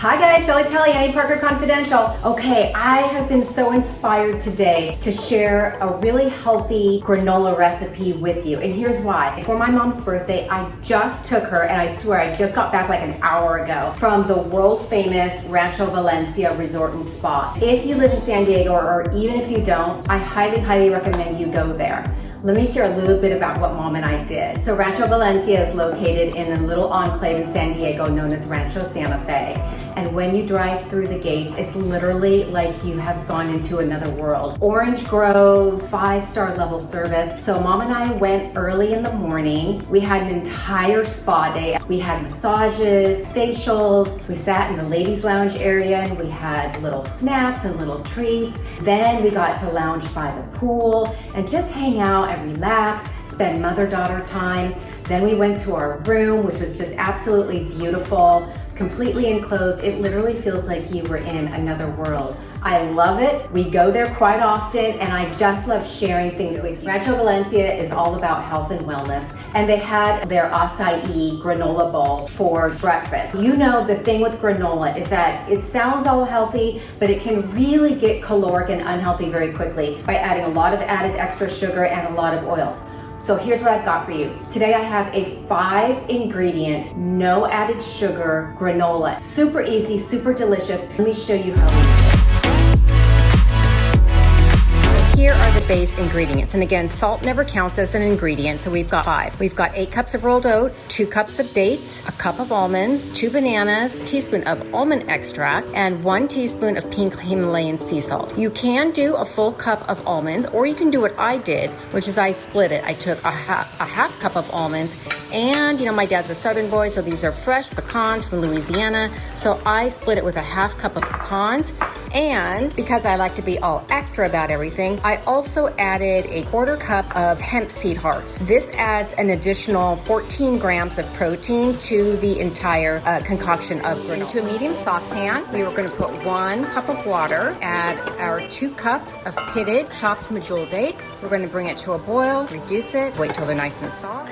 Hi guys, Shelli, Pelly, Annie Parker Confidential. Okay, I have been so inspired today to share a really healthy granola recipe with you. And here's why. For my mom's birthday, I just took her, and I swear I just got back like an hour ago, from the world famous Rancho Valencia Resort and Spa. If you live in San Diego, or even if you don't, I highly recommend you go there. Let me share a little bit about what Mom and I did. So Rancho Valencia is located in a little enclave in San Diego known as Rancho Santa Fe. And when you drive through the gates, it's literally like you have gone into another world. Orange groves, 5-star level service. So Mom and I went early in the morning. We had an entire spa day. We had massages, facials. We sat in the ladies' lounge area and we had little snacks and little treats. Then we got to lounge by the pool and just hang out and relax, spend mother-daughter time. Then we went to our room, which was just absolutely beautiful, completely enclosed. It literally feels like you were in another world. I love it. We go there quite often, and I just love sharing things with you. Rancho Valencia is all about health and wellness, and they had their acai granola bowl for breakfast. You know, the thing with granola is that it sounds all healthy, but it can really get caloric and unhealthy very quickly by adding a lot of added extra sugar and a lot of oils. So here's what I've got for you. Today I have a 5-ingredient, no added sugar granola. Super easy, super delicious. Let me show you how we do it. Here are the base ingredients. And again, salt never counts as an ingredient, so we've got 5. We've got 8 cups of rolled oats, 2 cups of dates, a cup of almonds, 2 bananas, a teaspoon of almond extract, and 1 teaspoon of pink Himalayan sea salt. You can do a full cup of almonds, or you can do what I did, which is I split it. I took a half cup of almonds, and you know, my dad's a southern boy, so these are fresh pecans from Louisiana. So I split it with a half cup of pecans. And because I like to be all extra about everything, I also added a 1/4 cup of hemp seed hearts. This adds an additional 14 grams of protein to the entire concoction of granola. Into a medium saucepan, we were going to put 1 cup of water, add our 2 cups of pitted chopped medjool dates. We're going to bring it to a boil, reduce it, wait till they're nice and soft.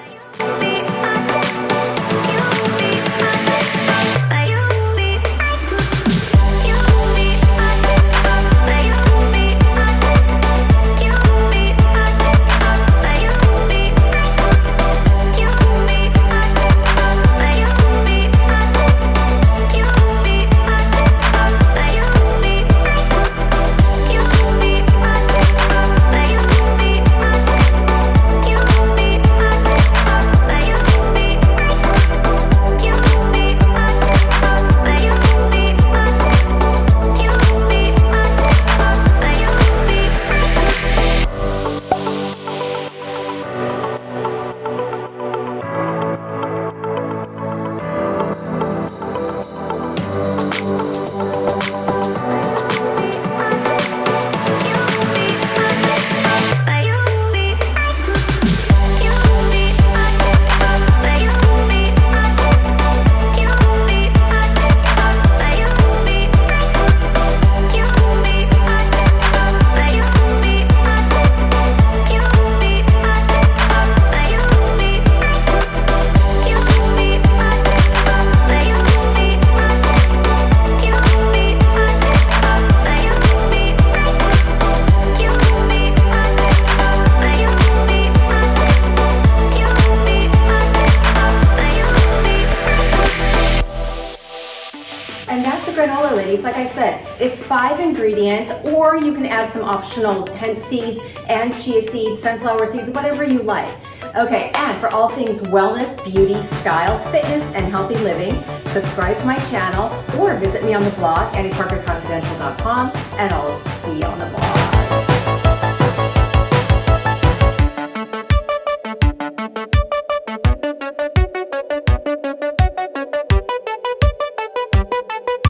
And that's the granola, ladies. Like I said, it's 5 ingredients, or you can add some optional hemp seeds and chia seeds, sunflower seeds, whatever you like. Okay, and for all things wellness, beauty, style, fitness, and healthy living, subscribe to my channel or visit me on the blog, AnnieParkerConfidential.com, and I'll see you on the blog.